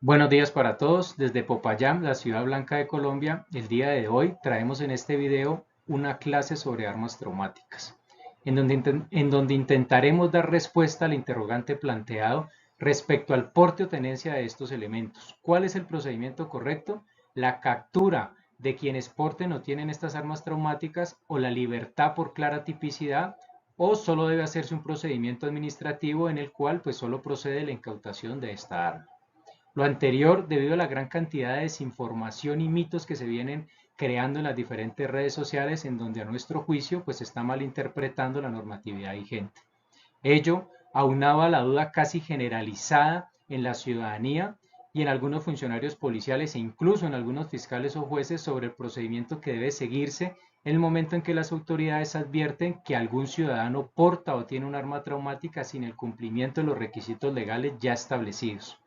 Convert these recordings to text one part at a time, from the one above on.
Buenos días para todos. Desde Popayán, la ciudad blanca de Colombia, el día de hoy traemos en este video una clase sobre armas traumáticas, en donde intentaremos dar respuesta al interrogante planteado respecto al porte o tenencia de estos elementos. ¿Cuál es el procedimiento correcto? La captura de quienes porten o tienen estas armas traumáticas o la libertad por clara tipicidad o solo debe hacerse un procedimiento administrativo en el cual pues solo procede la incautación de esta arma. Lo anterior debido a la gran cantidad de desinformación y mitos que se vienen creando en las diferentes redes sociales en donde a nuestro juicio pues está malinterpretando la normatividad vigente. Ello aunado a la duda casi generalizada en la ciudadanía y en algunos funcionarios policiales e incluso en algunos fiscales o jueces sobre el procedimiento que debe seguirse en el momento en que las autoridades advierten que algún ciudadano porta o tiene un arma traumática sin el cumplimiento de los requisitos legales ya establecidos.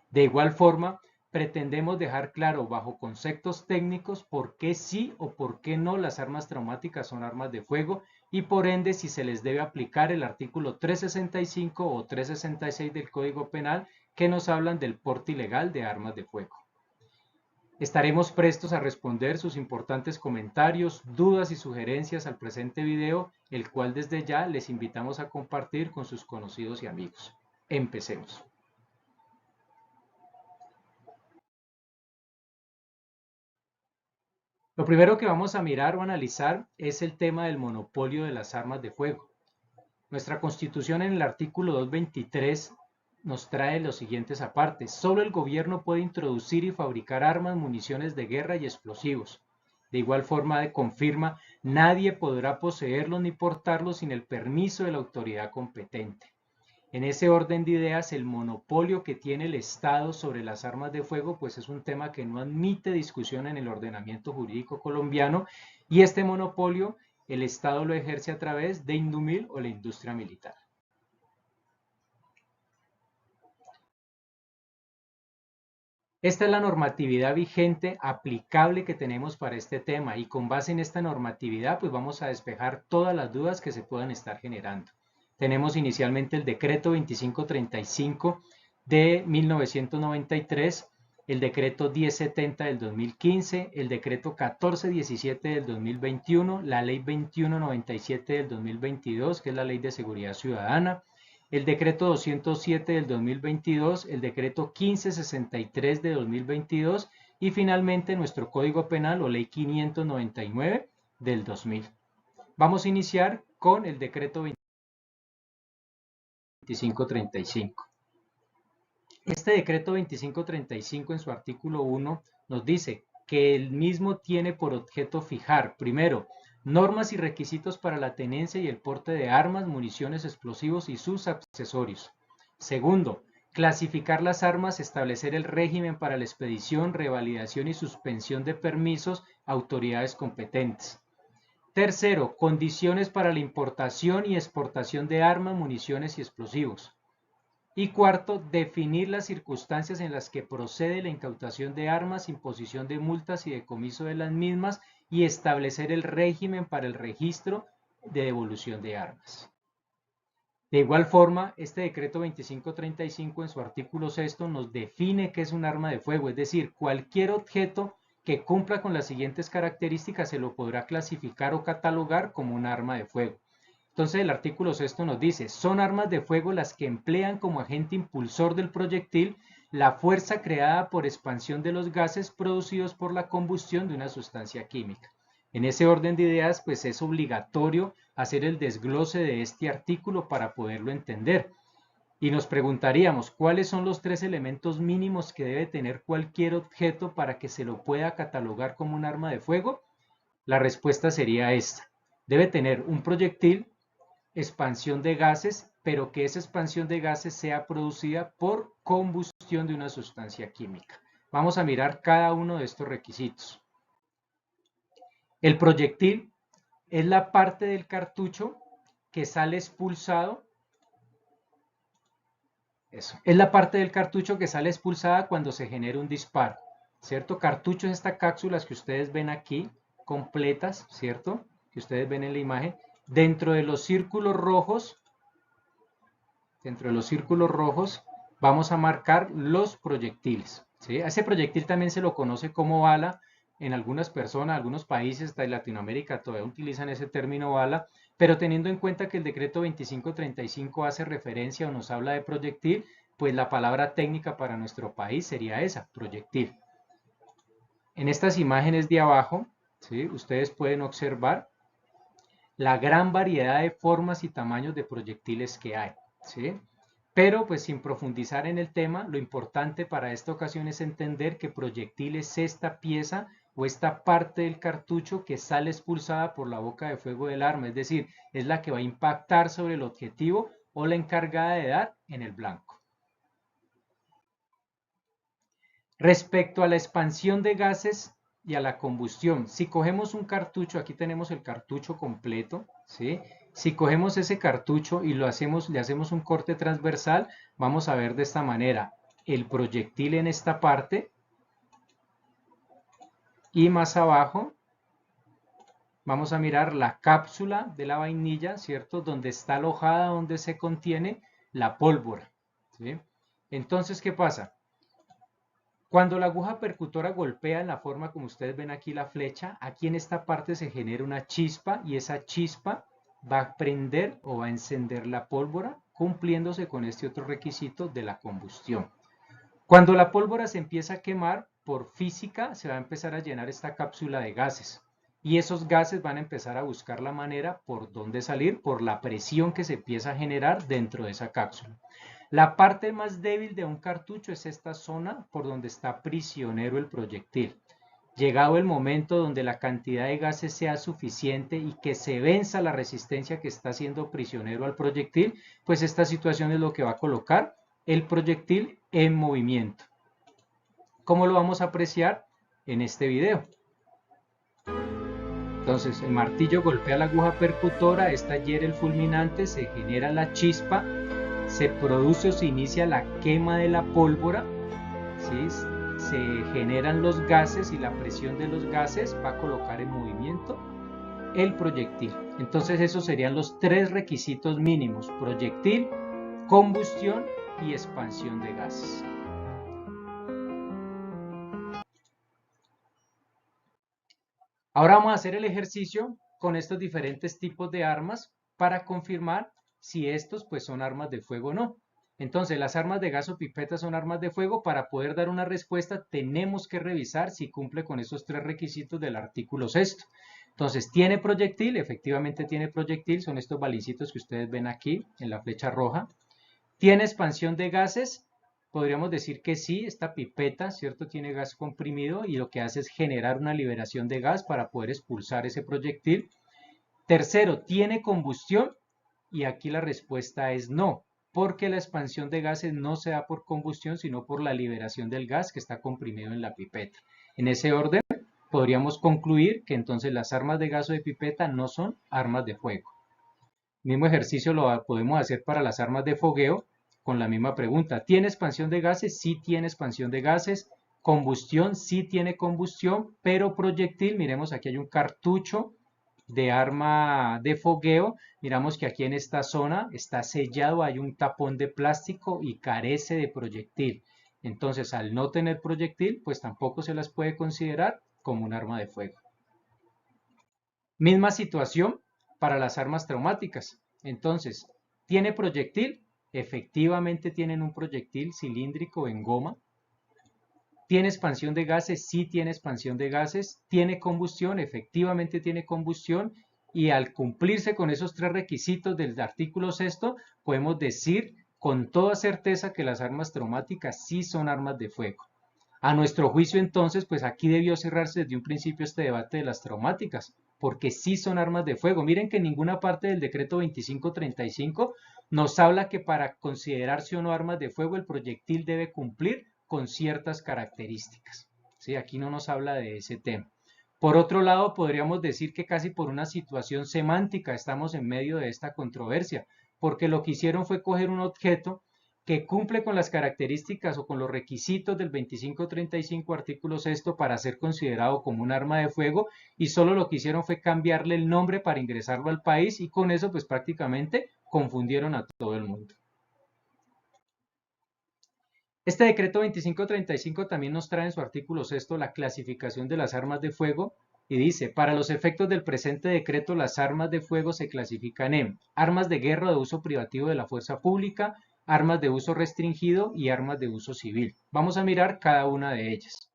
De igual forma, pretendemos dejar claro bajo conceptos técnicos por qué sí o por qué no las armas traumáticas son armas de fuego y por ende si se les debe aplicar el artículo 365 o 366 del Código Penal que nos hablan del porte ilegal de armas de fuego. Estaremos prestos a responder sus importantes comentarios, dudas y sugerencias al presente video, el cual desde ya les invitamos a compartir con sus conocidos y amigos. Empecemos. Lo primero que vamos a mirar o analizar es el tema del monopolio de las armas de fuego. Nuestra Constitución en el artículo 223 nos trae los siguientes apartes. Solo el gobierno puede introducir y fabricar armas, municiones de guerra y explosivos. De igual forma confirma, nadie podrá poseerlos ni portarlos sin el permiso de la autoridad competente. En ese orden de ideas, el monopolio que tiene el Estado sobre las armas de fuego, pues es un tema que no admite discusión en el ordenamiento jurídico colombiano y este monopolio el Estado lo ejerce a través de Indumil o la industria militar. Esta es la normatividad vigente aplicable que tenemos para este tema y con base en esta normatividad pues vamos a despejar todas las dudas que se puedan estar generando. Tenemos inicialmente el decreto 2535 de 1993, el decreto 1070 del 2015, el decreto 1417 del 2021, la ley 2197 del 2022, que es la ley de seguridad ciudadana, el decreto 207 del 2022, el decreto 1563 de 2022 y finalmente nuestro Código Penal o Ley 599 del 2000. Vamos a iniciar con el decreto 2535. Este decreto 2535 en su artículo 1 nos dice que el mismo tiene por objeto fijar, primero, normas y requisitos para la tenencia y el porte de armas, municiones, explosivos y sus accesorios. Segundo, clasificar las armas, establecer el régimen para la expedición, revalidación y suspensión de permisos a autoridades competentes. Tercero, condiciones para la importación y exportación de armas, municiones y explosivos. Y cuarto, definir las circunstancias en las que procede la incautación de armas, imposición de multas y decomiso de las mismas y establecer el régimen para el registro de devolución de armas. De igual forma, este decreto 2535 en su artículo 6 nos define qué es un arma de fuego, es decir, cualquier objeto que cumpla con las siguientes características se lo podrá clasificar o catalogar como un arma de fuego. Entonces el artículo 6 nos dice, son armas de fuego las que emplean como agente impulsor del proyectil la fuerza creada por expansión de los gases producidos por la combustión de una sustancia química. En ese orden de ideas, pues es obligatorio hacer el desglose de este artículo para poderlo entender. Y nos preguntaríamos, ¿cuáles son los tres elementos mínimos que debe tener cualquier objeto para que se lo pueda catalogar como un arma de fuego? La respuesta sería esta. Debe tener un proyectil, expansión de gases, pero que esa expansión de gases sea producida por combustión de una sustancia química. Vamos a mirar cada uno de estos requisitos. El proyectil es la parte del cartucho que sale expulsado. Eso. Es la parte del cartucho que sale expulsada cuando se genera un disparo, ¿cierto? Cartucho es estas cápsulas que ustedes ven aquí, completas, ¿cierto? Que ustedes ven en la imagen. Dentro de los círculos rojos vamos a marcar los proyectiles, ¿sí? A ese proyectil también se lo conoce como bala. En algunas personas, algunos países de Latinoamérica todavía utilizan ese término bala, pero teniendo en cuenta que el decreto 2535 hace referencia o nos habla de proyectil, pues la palabra técnica para nuestro país sería esa, proyectil. En estas imágenes de abajo, ¿sí?, ustedes pueden observar la gran variedad de formas y tamaños de proyectiles que hay, ¿sí? Pero pues sin profundizar en el tema, lo importante para esta ocasión es entender que proyectil es esta pieza o esta parte del cartucho que sale expulsada por la boca de fuego del arma, es decir, es la que va a impactar sobre el objetivo o la encargada de dar en el blanco. Respecto a la expansión de gases y a la combustión, si cogemos un cartucho, aquí tenemos el cartucho completo, ¿sí? Si cogemos ese cartucho y le hacemos un corte transversal, vamos a ver de esta manera el proyectil en esta parte y más abajo vamos a mirar la cápsula de la vainilla, ¿cierto? Donde está alojada, donde se contiene la pólvora, ¿sí? Entonces, ¿qué pasa? Cuando la aguja percutora golpea en la forma como ustedes ven aquí la flecha, aquí en esta parte se genera una chispa y esa chispa va a prender o va a encender la pólvora, cumpliéndose con este otro requisito de la combustión. Cuando la pólvora se empieza a quemar, por física se va a empezar a llenar esta cápsula de gases. Y esos gases van a empezar a buscar la manera por dónde salir, por la presión que se empieza a generar dentro de esa cápsula. La parte más débil de un cartucho es esta zona por donde está prisionero el proyectil. Llegado el momento donde la cantidad de gases sea suficiente y que se venza la resistencia que está haciendo prisionero al proyectil, pues esta situación es lo que va a colocar el proyectil en movimiento. ¿Cómo lo vamos a apreciar? En este video. Entonces el martillo golpea la aguja percutora, esta hiere el fulminante, se genera la chispa, se produce o se inicia la quema de la pólvora, ¿sí? Se generan los gases y la presión de los gases va a colocar en movimiento el proyectil. Entonces esos serían los tres requisitos mínimos: proyectil, combustión y expansión de gases. Ahora vamos a hacer el ejercicio con estos diferentes tipos de armas para confirmar si estos pues son armas de fuego o no. Entonces, las armas de gas o pipeta son armas de fuego. Para poder dar una respuesta tenemos que revisar si cumple con esos tres requisitos del artículo 6. Entonces, ¿tiene proyectil? Efectivamente tiene proyectil, son estos balincitos que ustedes ven aquí en la flecha roja. ¿Tiene expansión de gases? Podríamos decir que sí, esta pipeta, ¿cierto?, tiene gas comprimido y lo que hace es generar una liberación de gas para poder expulsar ese proyectil. Tercero, ¿tiene combustión? Y aquí la respuesta es no, porque la expansión de gases no se da por combustión, sino por la liberación del gas que está comprimido en la pipeta. En ese orden, podríamos concluir que entonces las armas de gas o de pipeta no son armas de fuego. El mismo ejercicio lo podemos hacer para las armas de fogueo con la misma pregunta. ¿Tiene expansión de gases? Sí tiene expansión de gases. Combustión, sí tiene combustión, pero proyectil, miremos aquí hay un cartucho de arma de fogueo. Miramos que aquí en esta zona está sellado, hay un tapón de plástico y carece de proyectil. Entonces, al no tener proyectil, pues tampoco se las puede considerar como un arma de fuego. Misma situación para las armas traumáticas. Entonces, ¿tiene proyectil? Efectivamente tienen un proyectil cilíndrico en goma. ¿Tiene expansión de gases? Sí tiene expansión de gases. ¿Tiene combustión? Efectivamente tiene combustión. Y al cumplirse con esos tres requisitos del artículo 6, podemos decir con toda certeza que las armas traumáticas sí son armas de fuego. A nuestro juicio, entonces, pues aquí debió cerrarse desde un principio este debate de las traumáticas, porque sí son armas de fuego. Miren que en ninguna parte del decreto 2535 nos habla que para considerarse o no armas de fuego el proyectil debe cumplir con ciertas características. ¿Sí? Aquí no nos habla de ese tema. Por otro lado, podríamos decir que casi por una situación semántica estamos en medio de esta controversia, porque lo que hicieron fue coger un objeto que cumple con las características o con los requisitos del 2535 artículo 6 para ser considerado como un arma de fuego, y solo lo que hicieron fue cambiarle el nombre para ingresarlo al país, y con eso pues prácticamente confundieron a todo el mundo. Este decreto 2535 también nos trae en su artículo 6 la clasificación de las armas de fuego y dice, para los efectos del presente decreto, las armas de fuego se clasifican en armas de guerra de uso privativo de la fuerza pública, armas de uso restringido y armas de uso civil. Vamos a mirar cada una de ellas.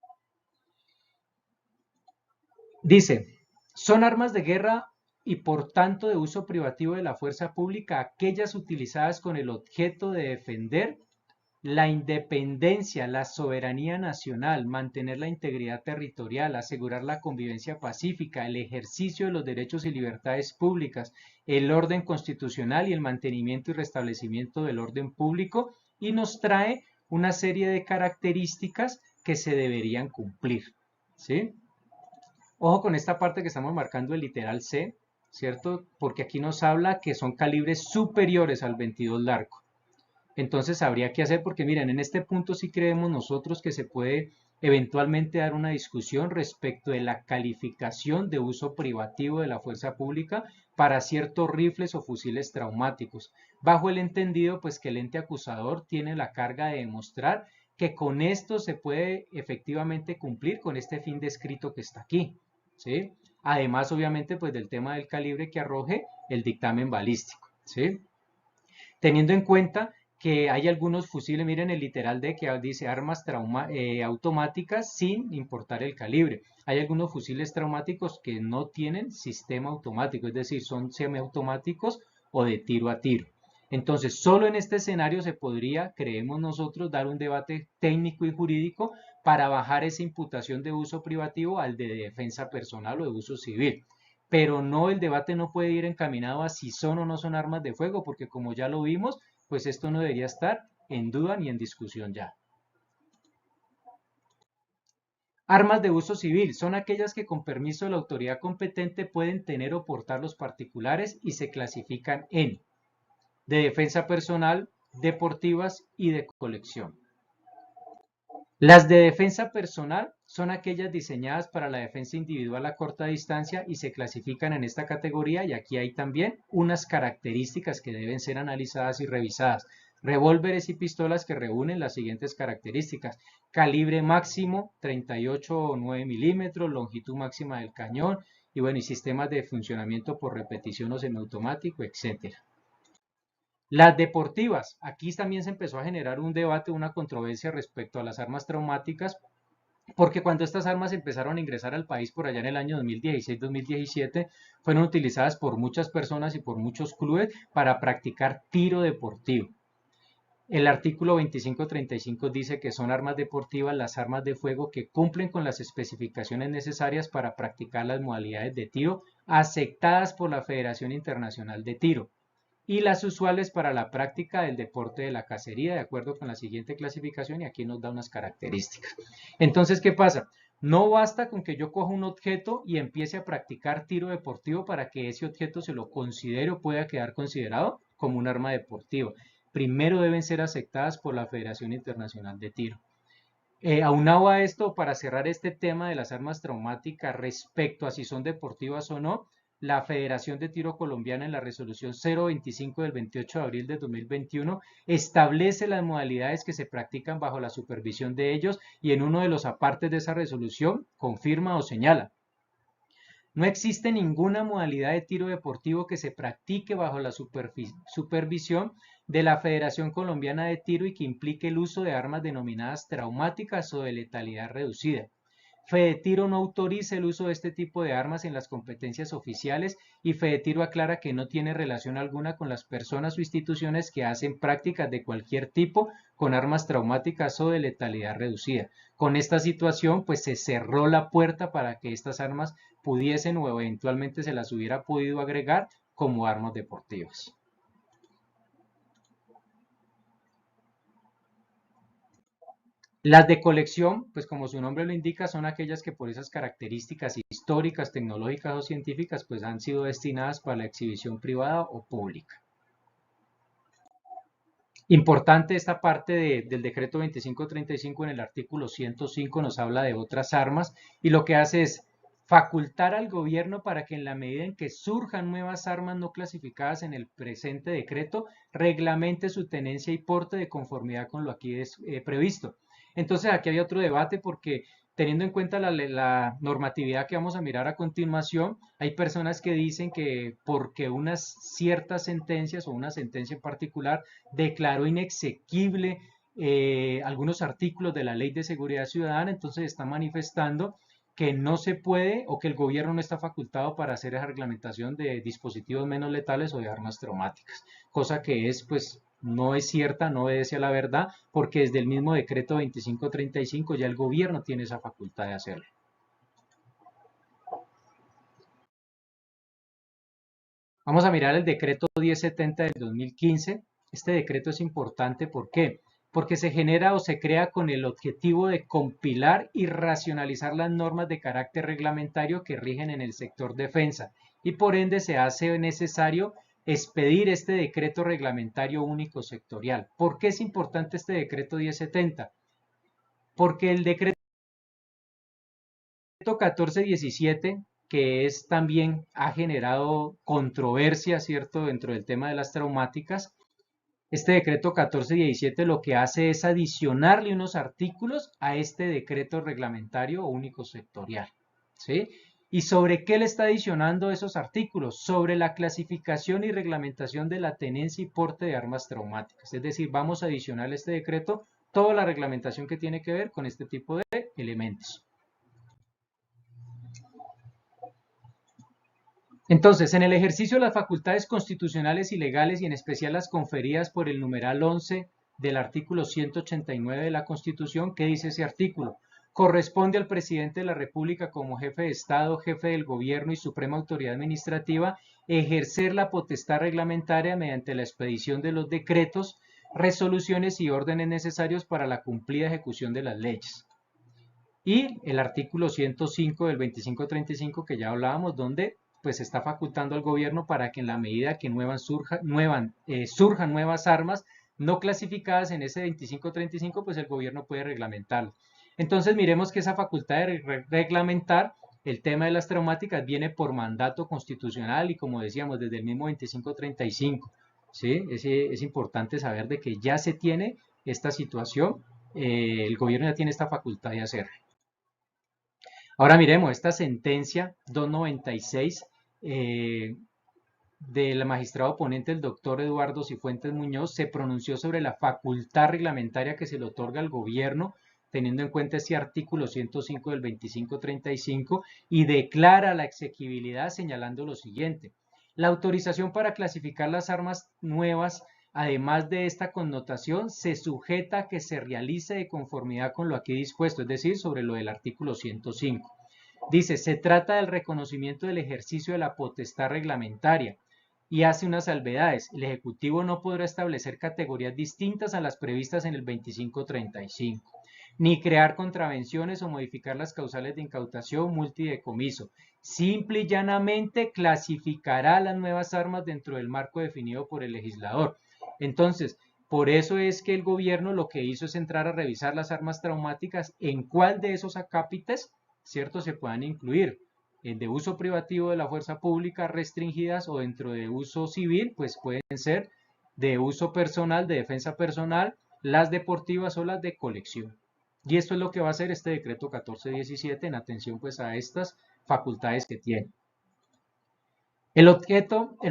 Dice, son armas de guerra y por tanto de uso privativo de la fuerza pública aquellas utilizadas con el objeto de defender la independencia, la soberanía nacional, mantener la integridad territorial, asegurar la convivencia pacífica, el ejercicio de los derechos y libertades públicas, el orden constitucional y el mantenimiento y restablecimiento del orden público, y nos trae una serie de características que se deberían cumplir, ¿sí? Ojo con esta parte que estamos marcando el literal C, ¿cierto? Porque aquí nos habla que son calibres superiores al 22 largo. Entonces habría que hacer, porque miren, en este punto sí creemos nosotros que se puede eventualmente dar una discusión respecto de la calificación de uso privativo de la fuerza pública para ciertos rifles o fusiles traumáticos, bajo el entendido pues que el ente acusador tiene la carga de demostrar que con esto se puede efectivamente cumplir con este fin descrito que está aquí, ¿sí? Además, obviamente, pues del tema del calibre que arroje el dictamen balístico, ¿sí? Teniendo en cuenta que hay algunos fusiles, miren el literal D que dice armas automáticas sin importar el calibre. Hay algunos fusiles traumáticos que no tienen sistema automático, es decir, son semiautomáticos o de tiro a tiro. Entonces, solo en este escenario se podría, creemos nosotros, dar un debate técnico y jurídico para bajar esa imputación de uso privativo al de defensa personal o de uso civil. Pero no, el debate no puede ir encaminado a si son o no son armas de fuego, porque como ya lo vimos, pues esto no debería estar en duda ni en discusión ya. Armas de uso civil son aquellas que con permiso de la autoridad competente pueden tener o portar los particulares y se clasifican en de defensa personal, deportivas y de colección. Las de defensa personal son aquellas diseñadas para la defensa individual a corta distancia y se clasifican en esta categoría, y aquí hay también unas características que deben ser analizadas y revisadas. Revólveres y pistolas que reúnen las siguientes características: calibre máximo 38 o 9 milímetros, longitud máxima del cañón y bueno, y sistemas de funcionamiento por repetición o semiautomático, etcétera. Las deportivas, aquí también se empezó a generar un debate, una controversia respecto a las armas traumáticas, porque cuando estas armas empezaron a ingresar al país por allá en el año 2016-2017, fueron utilizadas por muchas personas y por muchos clubes para practicar tiro deportivo. El artículo 2535 dice que son armas deportivas las armas de fuego que cumplen con las especificaciones necesarias para practicar las modalidades de tiro aceptadas por la Federación Internacional de Tiro y las usuales para la práctica del deporte de la cacería, de acuerdo con la siguiente clasificación, y aquí nos da unas características. Entonces, ¿qué pasa? No basta con que yo coja un objeto y empiece a practicar tiro deportivo para que ese objeto se lo considere o pueda quedar considerado como un arma deportiva. Primero deben ser aceptadas por la Federación Internacional de Tiro. Aunado a esto, para cerrar este tema de las armas traumáticas respecto a si son deportivas o no, la Federación de Tiro Colombiana en la resolución 025 del 28 de abril de 2021 establece las modalidades que se practican bajo la supervisión de ellos, y en uno de los apartes de esa resolución confirma o señala: no existe ninguna modalidad de tiro deportivo que se practique bajo la supervisión de la Federación Colombiana de Tiro y que implique el uso de armas denominadas traumáticas o de letalidad reducida. Fedetiro no autoriza el uso de este tipo de armas en las competencias oficiales, y Fedetiro aclara que no tiene relación alguna con las personas o instituciones que hacen prácticas de cualquier tipo con armas traumáticas o de letalidad reducida. Con esta situación, pues se cerró la puerta para que estas armas pudiesen o eventualmente se las hubiera podido agregar como armas deportivas. Las de colección, pues como su nombre lo indica, son aquellas que por esas características históricas, tecnológicas o científicas, pues han sido destinadas para la exhibición privada o pública. Importante esta parte del decreto 2535, en el artículo 105 nos habla de otras armas, y lo que hace es facultar al gobierno para que en la medida en que surjan nuevas armas no clasificadas en el presente decreto, reglamente su tenencia y porte de conformidad con lo aquí es previsto. Entonces aquí hay otro debate porque teniendo en cuenta la normatividad que vamos a mirar a continuación, hay personas que dicen que porque unas ciertas sentencias o una sentencia en particular declaró inexequible algunos artículos de la Ley de Seguridad Ciudadana, entonces está manifestando que no se puede o que el gobierno no está facultado para hacer esa reglamentación de dispositivos menos letales o de armas traumáticas, cosa que es pues no es cierta, no obedece a la verdad, porque desde el mismo decreto 2535 ya el gobierno tiene esa facultad de hacerlo. Vamos a mirar el decreto 1070 del 2015. Este decreto es importante, ¿por qué? Porque se genera o se crea con el objetivo de compilar y racionalizar las normas de carácter reglamentario que rigen en el sector defensa y por ende se hace necesario expedir este decreto reglamentario único sectorial. ¿Por qué es importante este decreto 1070? Porque el decreto 1417, que es también ha generado controversia, ¿cierto?, dentro del tema de las traumáticas. Este decreto 1417 lo que hace es adicionarle unos artículos a este decreto reglamentario único sectorial, ¿sí? ¿Y sobre qué le está adicionando esos artículos? Sobre la clasificación y reglamentación de la tenencia y porte de armas traumáticas. Es decir, vamos a adicionar a este decreto toda la reglamentación que tiene que ver con este tipo de elementos. Entonces, en el ejercicio de las facultades constitucionales y legales y en especial las conferidas por el numeral 11 del artículo 189 de la Constitución, ¿qué dice ese artículo? Corresponde al presidente de la República como jefe de Estado, jefe del gobierno y suprema autoridad administrativa ejercer la potestad reglamentaria mediante la expedición de los decretos, resoluciones y órdenes necesarios para la cumplida ejecución de las leyes. Y el artículo 105 del 2535 que ya hablábamos, donde pues está facultando al gobierno para que en la medida que surjan nuevas armas no clasificadas en ese 2535, pues el gobierno puede reglamentarlo. Entonces miremos que esa facultad de reglamentar el tema de las traumáticas viene por mandato constitucional y como decíamos desde el mismo 2535. ¿Sí? Es importante saber de que ya se tiene esta situación, el gobierno ya tiene esta facultad de hacerlo. Ahora miremos esta sentencia 296 del magistrado ponente, el doctor Eduardo Cifuentes Muñoz, se pronunció sobre la facultad reglamentaria que se le otorga al gobierno, teniendo en cuenta este artículo 105 del 2535, y declara la exequibilidad señalando lo siguiente. La autorización para clasificar las armas nuevas, además de esta connotación, se sujeta a que se realice de conformidad con lo aquí dispuesto, es decir, sobre lo del artículo 105. Dice, se trata del reconocimiento del ejercicio de la potestad reglamentaria y hace unas salvedades. El Ejecutivo no podrá establecer categorías distintas a las previstas en el 2535, ni crear contravenciones o modificar las causales de incautación, multa y decomiso. Simple y llanamente clasificará las nuevas armas dentro del marco definido por el legislador. Entonces, por eso es que el gobierno lo que hizo es entrar a revisar las armas traumáticas, en cuál de esos acápites, ¿cierto?, se puedan incluir. De uso privativo de la fuerza pública restringidas o dentro de uso civil, pues pueden ser de uso personal, de defensa personal, las deportivas o las de colección. Y esto es lo que va a hacer este decreto 1417 en atención pues a estas facultades que tiene. El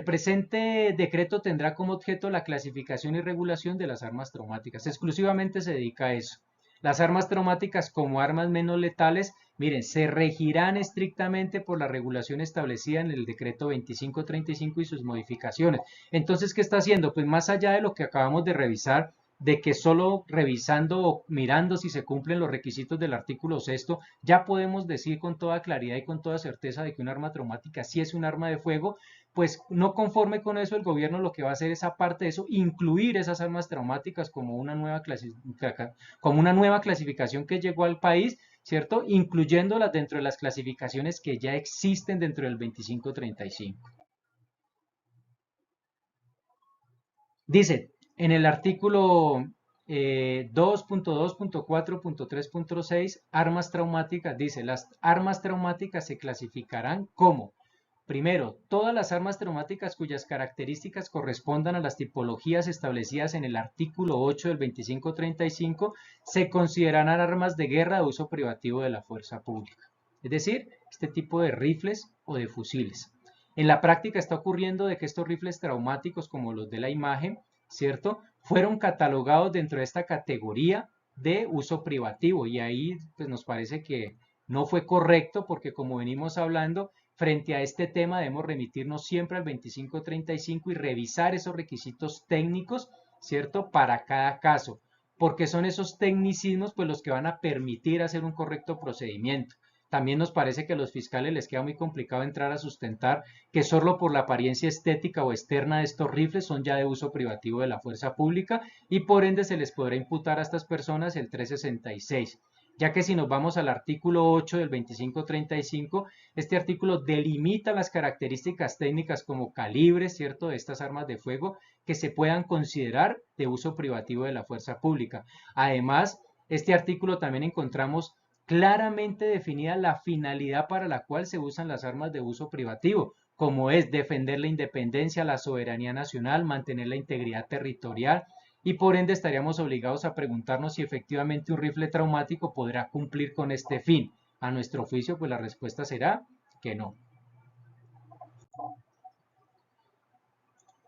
presente decreto tendrá como objeto la clasificación y regulación de las armas traumáticas. Exclusivamente se dedica a eso. Las armas traumáticas como armas menos letales, miren, se regirán estrictamente por la regulación establecida en el decreto 2535 y sus modificaciones. Entonces, ¿qué está haciendo? Pues más allá de lo que acabamos de revisar, de que solo revisando o mirando si se cumplen los requisitos del artículo 6, ya podemos decir con toda claridad y con toda certeza de que un arma traumática sí es un arma de fuego. Pues no conforme con eso, el gobierno lo que va a hacer es, aparte de eso, incluir esas armas traumáticas como una nueva clasificación que llegó al país, ¿cierto? Incluyéndolas dentro de las clasificaciones que ya existen dentro del 2535. Dice, en el artículo 2.2.4.3.6, armas traumáticas, dice, las armas traumáticas se clasificarán como, primero, todas las armas traumáticas cuyas características correspondan a las tipologías establecidas en el artículo 8 del 2535 se considerarán armas de guerra de uso privativo de la fuerza pública. Es decir, este tipo de rifles o de fusiles. En la práctica está ocurriendo de que estos rifles traumáticos, como los de la imagen, ¿cierto?, fueron catalogados dentro de esta categoría de uso privativo, y ahí pues nos parece que no fue correcto, porque como venimos hablando, frente a este tema debemos remitirnos siempre al 2535 y revisar esos requisitos técnicos, ¿cierto?, para cada caso, porque son esos tecnicismos pues los que van a permitir hacer un correcto procedimiento. También nos parece que a los fiscales les queda muy complicado entrar a sustentar que solo por la apariencia estética o externa de estos rifles son ya de uso privativo de la fuerza pública, y por ende se les podrá imputar a estas personas el 366. Ya que si nos vamos al artículo 8 del 2535, este artículo delimita las características técnicas como calibres, ¿cierto?, de estas armas de fuego que se puedan considerar de uso privativo de la fuerza pública. Además, este artículo también encontramos claramente definida la finalidad para la cual se usan las armas de uso privativo, como es defender la independencia, la soberanía nacional, mantener la integridad territorial, y por ende estaríamos obligados a preguntarnos si efectivamente un rifle traumático podrá cumplir con este fin. A nuestro juicio, pues la respuesta será que no.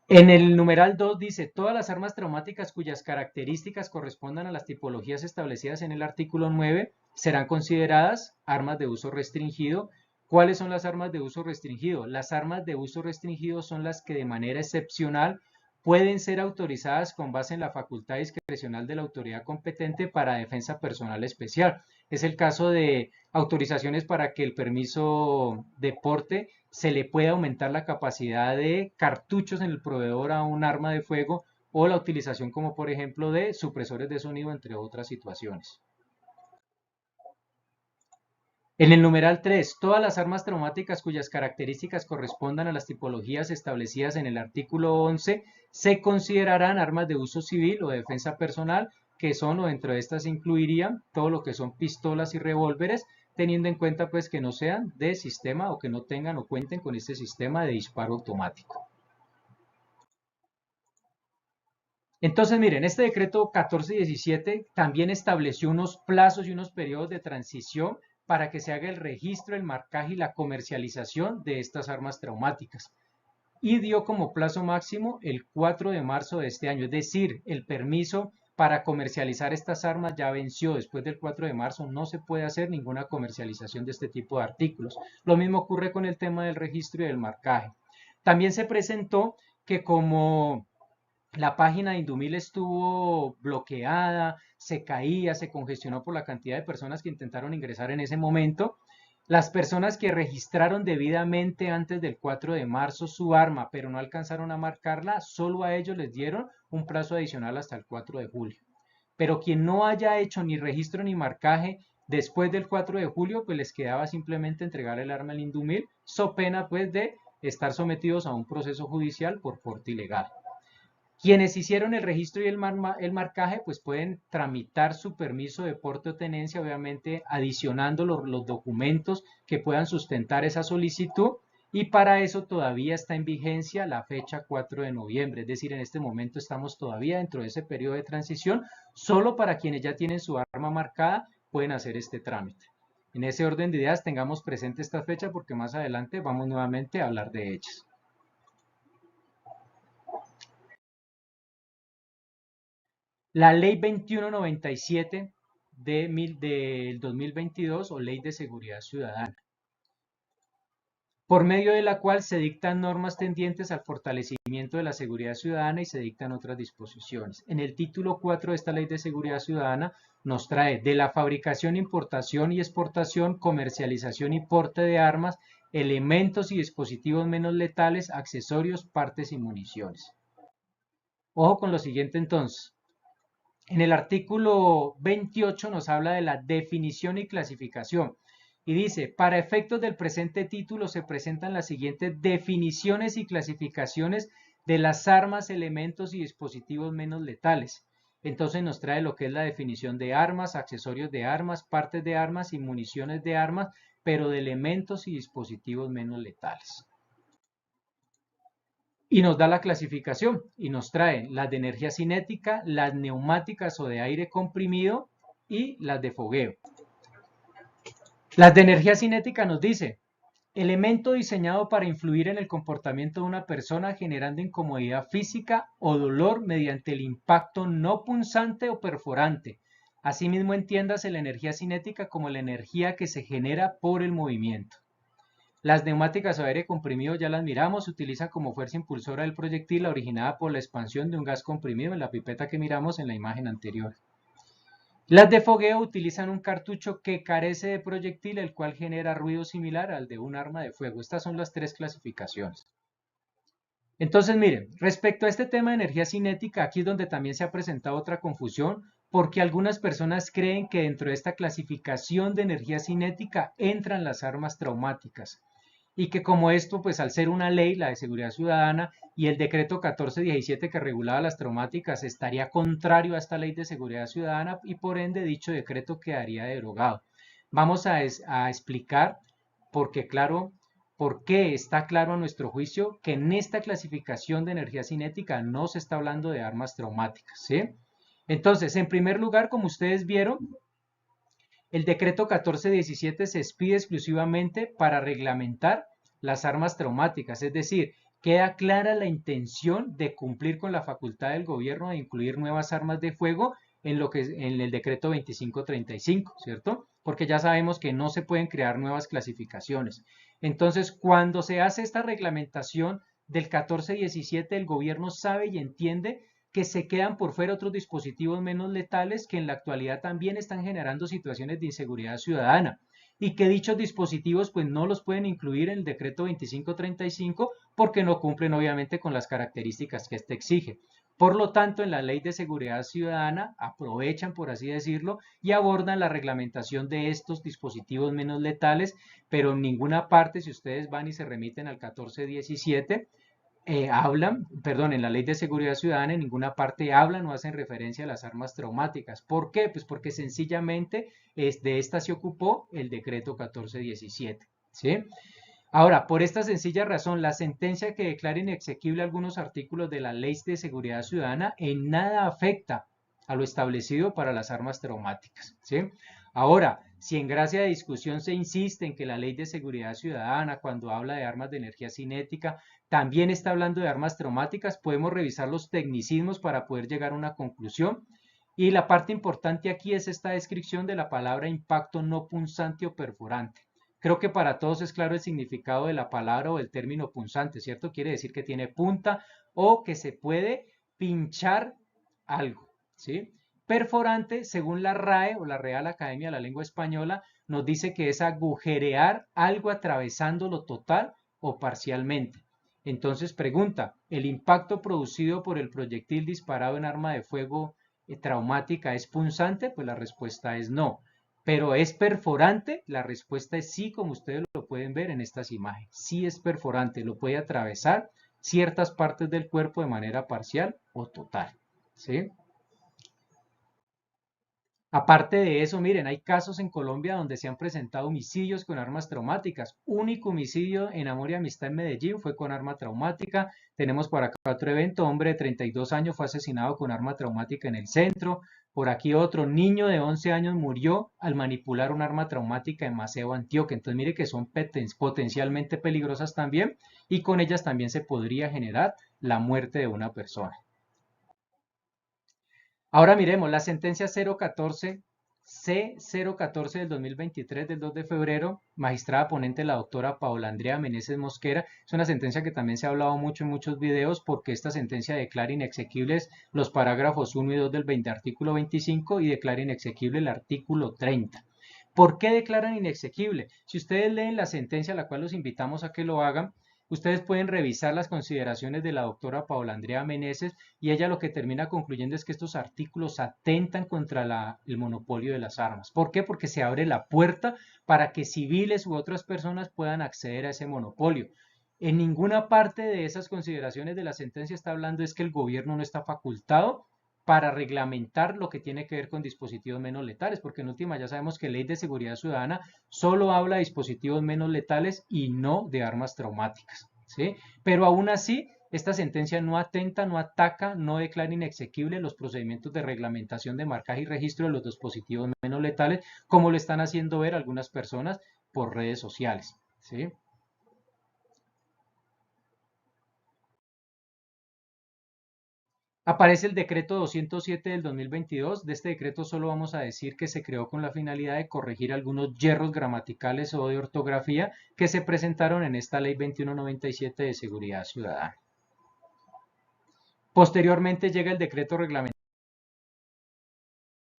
En el numeral 2 dice, todas las armas traumáticas cuyas características correspondan a las tipologías establecidas en el artículo 9 serán consideradas armas de uso restringido. ¿Cuáles son las armas de uso restringido? Las armas de uso restringido son las que de manera excepcional pueden ser autorizadas con base en la facultad discrecional de la autoridad competente para defensa personal especial. Es el caso de autorizaciones para que el permiso de porte se le puede aumentar la capacidad de cartuchos en el proveedor a un arma de fuego, o la utilización como por ejemplo de supresores de sonido, entre otras situaciones. En el numeral 3, todas las armas traumáticas cuyas características correspondan a las tipologías establecidas en el artículo 11 se considerarán armas de uso civil o de defensa personal, que son, o dentro de estas incluirían todo lo que son pistolas y revólveres, teniendo en cuenta pues que no sean de sistema o que no tengan o cuenten con este sistema de disparo automático. Entonces, miren, este decreto 1417 también estableció unos plazos y unos periodos de transición para que se haga el registro, el marcaje y la comercialización de estas armas traumáticas. Y dio como plazo máximo el 4 de marzo de este año, es decir, el permiso para comercializar estas armas ya venció. Después del 4 de marzo no se puede hacer ninguna comercialización de este tipo de artículos. Lo mismo ocurre con el tema del registro y del marcaje. También se presentó que como la página de Indumil estuvo bloqueada, se caía, se congestionó por la cantidad de personas que intentaron ingresar en ese momento, las personas que registraron debidamente antes del 4 de marzo su arma, pero no alcanzaron a marcarla, solo a ellos les dieron un plazo adicional hasta el 4 de julio. Pero quien no haya hecho ni registro ni marcaje después del 4 de julio, pues les quedaba simplemente entregar el arma al Indumil, so pena pues de estar sometidos a un proceso judicial por porte ilegal. Quienes hicieron el registro y el marcaje, pues pueden tramitar su permiso de porte o tenencia, obviamente adicionando los documentos que puedan sustentar esa solicitud, y para eso todavía está en vigencia la fecha 4 de noviembre, es decir, en este momento estamos todavía dentro de ese periodo de transición. Solo para quienes ya tienen su arma marcada pueden hacer este trámite. En ese orden de ideas tengamos presente esta fecha, porque más adelante vamos nuevamente a hablar de ellas. La ley 2197 del 2022, o ley de seguridad ciudadana, por medio de la cual se dictan normas tendientes al fortalecimiento de la seguridad ciudadana y se dictan otras disposiciones. En el título 4 de esta ley de seguridad ciudadana nos trae de la fabricación, importación y exportación, comercialización y porte de armas, elementos y dispositivos menos letales, accesorios, partes y municiones. Ojo con lo siguiente entonces. En el artículo 28 nos habla de la definición y clasificación y dice, para efectos del presente título se presentan las siguientes definiciones y clasificaciones de las armas, elementos y dispositivos menos letales. Entonces nos trae lo que es la definición de armas, accesorios de armas, partes de armas y municiones de armas, pero de elementos y dispositivos menos letales. Y nos da la clasificación y nos trae las de energía cinética, las neumáticas o de aire comprimido y las de fogueo. Las de energía cinética nos dice, elemento diseñado para influir en el comportamiento de una persona generando incomodidad física o dolor mediante el impacto no punzante o perforante. Asimismo, entiéndase la energía cinética como la energía que se genera por el movimiento. Las neumáticas o aire comprimido ya las miramos, se utiliza como fuerza impulsora del proyectil originada por la expansión de un gas comprimido en la pipeta que miramos en la imagen anterior. Las de fogueo utilizan un cartucho que carece de proyectil, el cual genera ruido similar al de un arma de fuego. Estas son las tres clasificaciones. Entonces, miren, respecto a este tema de energía cinética, aquí es donde también se ha presentado otra confusión, porque algunas personas creen que dentro de esta clasificación de energía cinética entran las armas traumáticas. Y que como esto, pues al ser una ley, la de seguridad ciudadana, y el decreto 1417 que regulaba las traumáticas estaría contrario a esta ley de seguridad ciudadana y por ende dicho decreto quedaría derogado. Vamos a explicar porque claro, por qué está claro a nuestro juicio que en esta clasificación de energía cinética no se está hablando de armas traumáticas, ¿sí? Entonces, en primer lugar, como ustedes vieron, el decreto 1417 se expide exclusivamente para reglamentar las armas traumáticas, es decir, queda clara la intención de cumplir con la facultad del gobierno de incluir nuevas armas de fuego en el decreto 2535, ¿cierto? Porque ya sabemos que no se pueden crear nuevas clasificaciones. Entonces, cuando se hace esta reglamentación del 1417, el gobierno sabe y entiende que se quedan por fuera otros dispositivos menos letales que en la actualidad también están generando situaciones de inseguridad ciudadana y que dichos dispositivos pues no los pueden incluir en el decreto 2535 porque no cumplen obviamente con las características que éste exige. Por lo tanto, en la Ley de Seguridad Ciudadana aprovechan, por así decirlo, y abordan la reglamentación de estos dispositivos menos letales, pero en ninguna parte, si ustedes van y se remiten al 1417, en la Ley de Seguridad Ciudadana en ninguna parte hablan o hacen referencia a las armas traumáticas. ¿Por qué? Pues porque sencillamente de esta se ocupó el decreto 1417, ¿sí? Ahora, por esta sencilla razón, la sentencia que declara inexequible algunos artículos de la Ley de Seguridad Ciudadana en nada afecta a lo establecido para las armas traumáticas, ¿sí? Ahora, si en gracia de discusión se insiste en que la Ley de Seguridad Ciudadana, cuando habla de armas de energía cinética, también está hablando de armas traumáticas, podemos revisar los tecnicismos para poder llegar a una conclusión. Y la parte importante aquí es esta descripción de la palabra impacto no punzante o perforante. Creo que para todos es claro el significado de la palabra o del término punzante, ¿cierto? Quiere decir que tiene punta o que se puede pinchar algo, ¿sí? Perforante, según la RAE o la Real Academia de la Lengua Española, nos dice que es agujerear algo atravesándolo total o parcialmente. Entonces pregunta, ¿el impacto producido por el proyectil disparado en arma de fuego traumática es punzante? Pues la respuesta es no. ¿Pero es perforante? La respuesta es sí, como ustedes lo pueden ver en estas imágenes. Sí es perforante, lo puede atravesar ciertas partes del cuerpo de manera parcial o total, ¿sí? Aparte de eso, miren, hay casos en Colombia donde se han presentado homicidios con armas traumáticas. Único homicidio en Amor y Amistad en Medellín fue con arma traumática. Tenemos por acá otro evento, hombre de 32 años fue asesinado con arma traumática en el centro. Por aquí otro niño de 11 años murió al manipular un arma traumática en Maceo, Antioquia. Entonces mire que son potencialmente peligrosas también y con ellas también se podría generar la muerte de una persona. Ahora miremos la sentencia 014 C014 del 2023 del 2 de febrero, magistrada ponente la doctora Paola Andrea Meneses Mosquera. Es una sentencia que también se ha hablado mucho en muchos videos porque esta sentencia declara inexequibles los parágrafos 1 y 2 del artículo 25 y declara inexequible el artículo 30. ¿Por qué declaran inexequible? Si ustedes leen la sentencia, a la cual los invitamos a que lo hagan, ustedes pueden revisar las consideraciones de la doctora Paola Andrea Meneses y ella lo que termina concluyendo es que estos artículos atentan contra el monopolio de las armas. ¿Por qué? Porque se abre la puerta para que civiles u otras personas puedan acceder a ese monopolio. En ninguna parte de esas consideraciones de la sentencia está hablando es que el gobierno no está facultado para reglamentar lo que tiene que ver con dispositivos menos letales, porque en última ya sabemos que Ley de Seguridad Ciudadana solo habla de dispositivos menos letales y no de armas traumáticas, ¿sí? Pero aún así, esta sentencia no atenta, no ataca, no declara inexequible los procedimientos de reglamentación de marcaje y registro de los dispositivos menos letales, como lo están haciendo ver algunas personas por redes sociales, ¿sí? Aparece el decreto 207 del 2022. De este decreto solo vamos a decir que se creó con la finalidad de corregir algunos yerros gramaticales o de ortografía que se presentaron en esta ley 2197 de seguridad ciudadana. Posteriormente llega el decreto reglamentario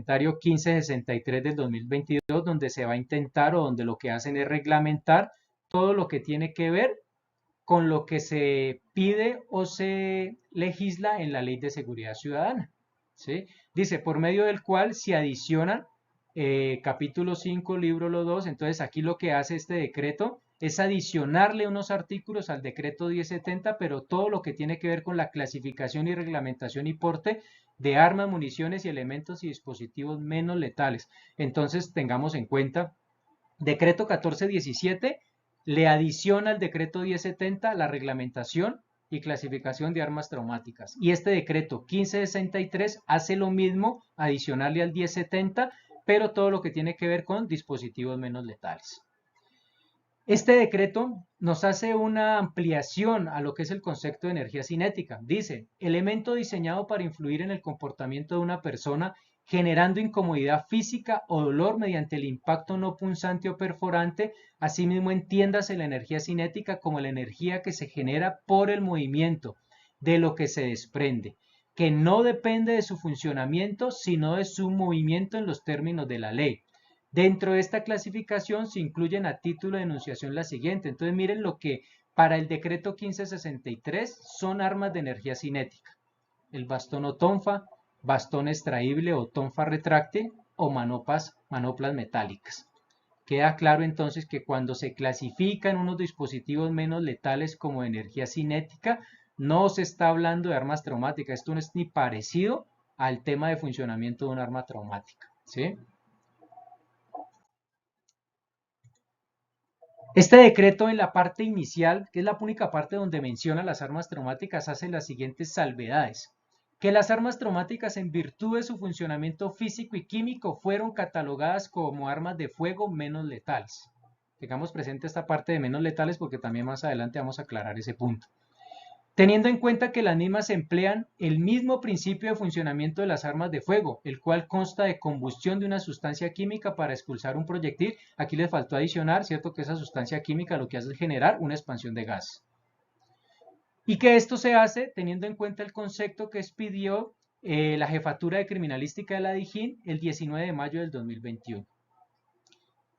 1563 del 2022, donde se va a intentar o donde lo que hacen es reglamentar todo lo que tiene que ver con lo que se pide o se legisla en la Ley de Seguridad Ciudadana, ¿sí? Dice, por medio del cual se adicionan capítulo 5, libro 2, entonces aquí lo que hace este decreto es adicionarle unos artículos al decreto 1070, pero todo lo que tiene que ver con la clasificación y reglamentación y porte de armas, municiones y elementos y dispositivos menos letales. Entonces tengamos en cuenta, decreto 1417 le adiciona al decreto 1070 la reglamentación y clasificación de armas traumáticas. Y este decreto 1563 hace lo mismo, adicionarle al 1070, pero todo lo que tiene que ver con dispositivos menos letales. Este decreto nos hace una ampliación a lo que es el concepto de energía cinética. Dice, elemento diseñado para influir en el comportamiento de una persona generando incomodidad física o dolor mediante el impacto no punzante o perforante. Asimismo, entiéndase la energía cinética como la energía que se genera por el movimiento de lo que se desprende, que no depende de su funcionamiento, sino de su movimiento en los términos de la ley. Dentro de esta clasificación se incluyen a título de enunciación la siguiente. Entonces miren lo que para el decreto 1563 son armas de energía cinética. El bastón o tonfa, bastón extraíble o tonfa retráctil o manoplas metálicas. Queda claro entonces que cuando se clasifican unos dispositivos menos letales como energía cinética, no se está hablando de armas traumáticas. Esto no es ni parecido al tema de funcionamiento de un arma traumática, ¿sí? Este decreto en la parte inicial, que es la única parte donde menciona las armas traumáticas, hace las siguientes salvedades. Que las armas traumáticas en virtud de su funcionamiento físico y químico fueron catalogadas como armas de fuego menos letales. Tengamos presente esta parte de menos letales porque también más adelante vamos a aclarar ese punto. Teniendo en cuenta que las mismas emplean el mismo principio de funcionamiento de las armas de fuego, el cual consta de combustión de una sustancia química para expulsar un proyectil. Aquí les faltó adicionar, ¿cierto? Que esa sustancia química lo que hace es generar una expansión de gas. Y que esto se hace teniendo en cuenta el concepto que expidió la Jefatura de Criminalística de la DIJÍN el 19 de mayo del 2021.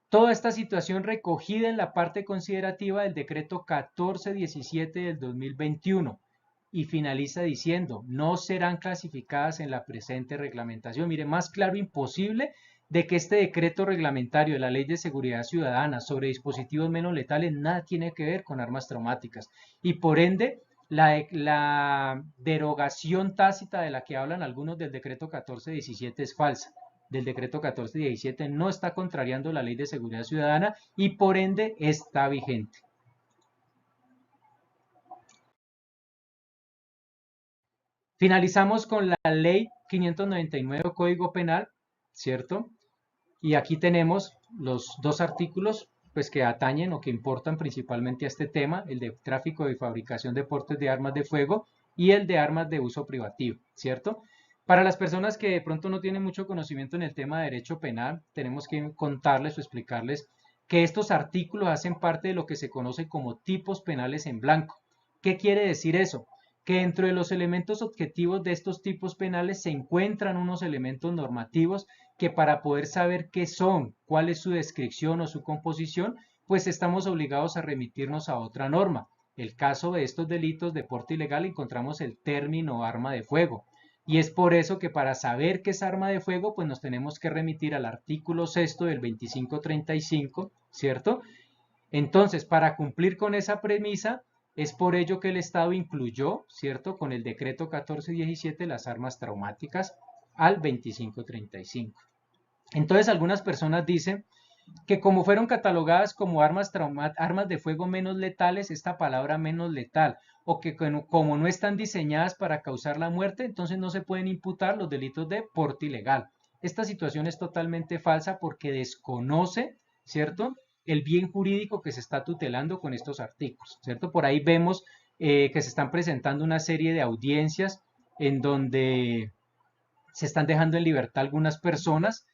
Toda esta situación recogida en la parte considerativa del decreto 1417 del 2021 y finaliza diciendo, no serán clasificadas en la presente reglamentación. Mire, más claro imposible de que este decreto reglamentario de la Ley de Seguridad Ciudadana sobre dispositivos menos letales nada tiene que ver con armas traumáticas y por ende la derogación tácita de la que hablan algunos del decreto 1417 es falsa. Del decreto 1417 no está contrariando la Ley de Seguridad Ciudadana y por ende está vigente. Finalizamos con la Ley 599 Código Penal, ¿cierto? Y aquí tenemos los dos artículos pues, que atañen o que importan principalmente a este tema, el de tráfico y fabricación de portes de armas de fuego y el de armas de uso privativo, ¿cierto? Para las personas que de pronto no tienen mucho conocimiento en el tema de derecho penal, tenemos que contarles o explicarles que estos artículos hacen parte de lo que se conoce como tipos penales en blanco. ¿Qué quiere decir eso? Que dentro de los elementos objetivos de estos tipos penales se encuentran unos elementos normativos que para poder saber qué son, cuál es su descripción o su composición, pues estamos obligados a remitirnos a otra norma. El caso de estos delitos de porte ilegal encontramos el término arma de fuego. Y es por eso que para saber qué es arma de fuego, pues nos tenemos que remitir al artículo 6 del 2535, ¿cierto? Entonces, para cumplir con esa premisa, Es por ello que el Estado incluyó, ¿cierto?, con el decreto 1417 las armas traumáticas al 2535. Entonces algunas personas dicen que como fueron catalogadas como armas de fuego menos letales, esta palabra menos letal, o que como no están diseñadas para causar la muerte, entonces no se pueden imputar los delitos de porte ilegal. Esta situación es totalmente falsa porque desconoce, ¿cierto?, el bien jurídico que se está tutelando con estos artículos, ¿cierto? Por ahí vemos que se están presentando una serie de audiencias en donde se están dejando en libertad algunas personas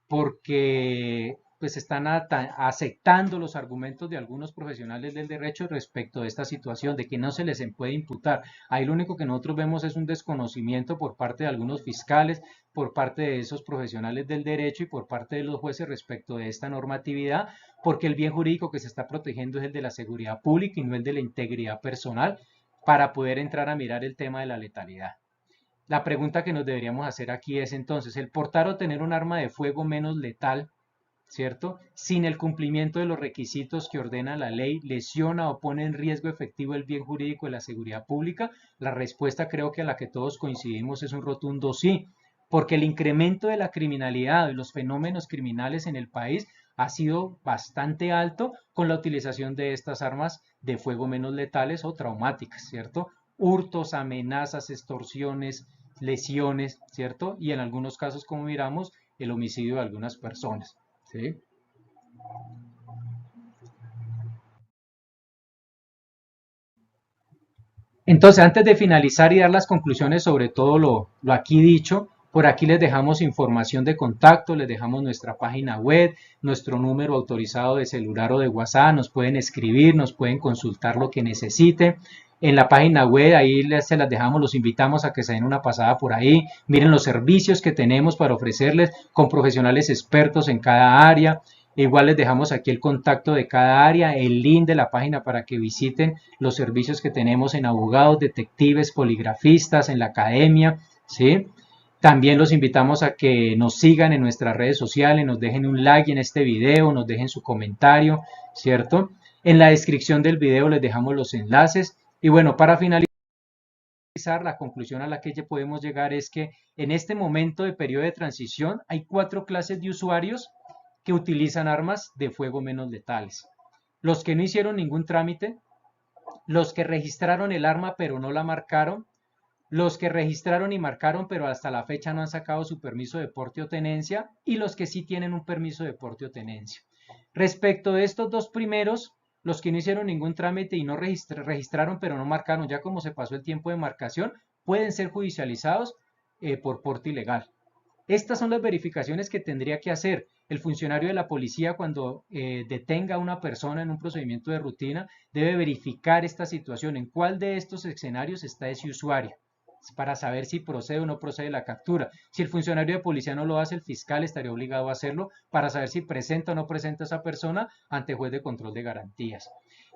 porque pues están aceptando los argumentos de algunos profesionales del derecho respecto de esta situación, de que no se les puede imputar. Ahí lo único que nosotros vemos es un desconocimiento por parte de algunos fiscales, por parte de esos profesionales del derecho y por parte de los jueces respecto de esta normatividad, porque el bien jurídico que se está protegiendo es el de la seguridad pública y no el de la integridad personal para poder entrar a mirar el tema de la letalidad. La pregunta que nos deberíamos hacer aquí es entonces, ¿el portar o tener un arma de fuego menos letal, ¿cierto?, sin el cumplimiento de los requisitos que ordena la ley, lesiona o pone en riesgo efectivo el bien jurídico de la seguridad pública? La respuesta, creo que a la que todos coincidimos, es un rotundo sí, porque el incremento de la criminalidad y los fenómenos criminales en el país ha sido bastante alto con la utilización de estas armas de fuego menos letales o traumáticas, ¿cierto? Hurtos, amenazas, extorsiones, lesiones, ¿cierto? Y en algunos casos, como miramos, el homicidio de algunas personas, ¿sí? Entonces, antes de finalizar y dar las conclusiones sobre todo lo aquí dicho, por aquí les dejamos información de contacto, les dejamos nuestra página web, nuestro número autorizado de celular o de WhatsApp, nos pueden escribir, nos pueden consultar lo que necesiten. En la página web, ahí se las dejamos, los invitamos a que se den una pasada por ahí, miren los servicios que tenemos para ofrecerles con profesionales expertos en cada área. Igual les dejamos aquí el contacto de cada área, el link de la página para que visiten los servicios que tenemos en abogados, detectives, poligrafistas, en la academia, ¿sí? También los invitamos a que nos sigan en nuestras redes sociales, nos dejen un like en este video, nos dejen su comentario, ¿cierto? En la descripción del video les dejamos los enlaces. Y bueno, para finalizar, la conclusión a la que ya podemos llegar es que en este momento de periodo de transición hay 4 clases de usuarios que utilizan armas de fuego menos letales. Los que no hicieron ningún trámite, los que registraron el arma pero no la marcaron, los que registraron y marcaron pero hasta la fecha no han sacado su permiso de porte o tenencia, y los que sí tienen un permiso de porte o tenencia. Respecto de estos dos primeros, los que no hicieron ningún trámite y no registraron pero no marcaron, ya como se pasó el tiempo de marcación, pueden ser judicializados por porte ilegal. Estas son las verificaciones que tendría que hacer el funcionario de la policía cuando detenga a una persona en un procedimiento de rutina. Debe verificar esta situación, en cuál de estos escenarios está ese usuario, para saber si procede o no procede la captura. Si el funcionario de policía no lo hace, el fiscal estaría obligado a hacerlo para saber si presenta o no presenta a esa persona ante juez de control de garantías.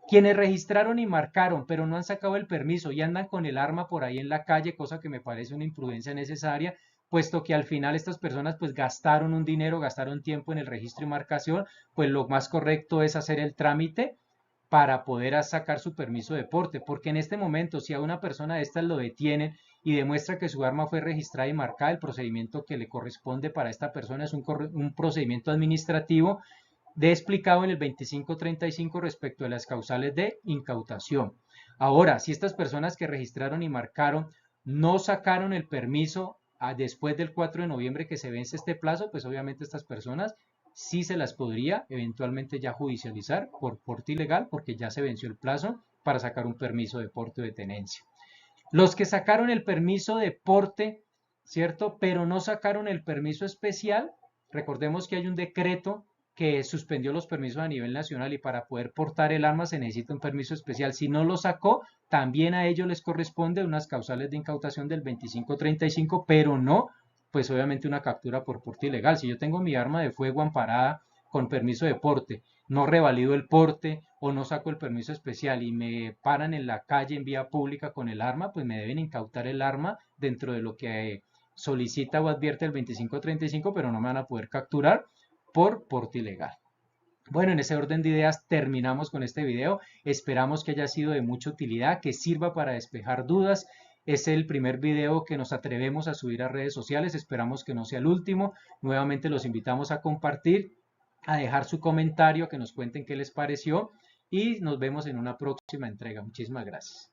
Quienes registraron y marcaron, pero no han sacado el permiso y andan con el arma por ahí en la calle, cosa que me parece una imprudencia necesaria, puesto que al final estas personas pues gastaron un dinero, gastaron tiempo en el registro y marcación, pues lo más correcto es hacer el trámite para poder sacar su permiso de porte, porque en este momento si a una persona de estas lo detienen y demuestra que su arma fue registrada y marcada, el procedimiento que le corresponde para esta persona es un procedimiento administrativo de explicado en el 2535 respecto a las causales de incautación. Ahora, si estas personas que registraron y marcaron no sacaron el permiso después del 4 de noviembre que se vence este plazo, pues obviamente estas personas sí se las podría eventualmente ya judicializar por porte ilegal, porque ya se venció el plazo para sacar un permiso de porte o de tenencia. Los que sacaron el permiso de porte, ¿cierto? Pero no sacaron el permiso especial. Recordemos que hay un decreto que suspendió los permisos a nivel nacional y para poder portar el arma se necesita un permiso especial. Si no lo sacó, también a ellos les corresponde unas causales de incautación del 2535, pero no, pues obviamente una captura por porte ilegal. Si yo tengo mi arma de fuego amparada con permiso de porte, no revalido el porte o no saco el permiso especial y me paran en la calle en vía pública con el arma, pues me deben incautar el arma dentro de lo que solicita o advierte el 2535, pero no me van a poder capturar por porte ilegal. Bueno, en ese orden de ideas terminamos con este video. Esperamos que haya sido de mucha utilidad, que sirva para despejar dudas. Es el primer video que nos atrevemos a subir a redes sociales. Esperamos que no sea el último. Nuevamente los invitamos a compartir, a dejar su comentario, que nos cuenten qué les pareció y nos vemos en una próxima entrega. Muchísimas gracias.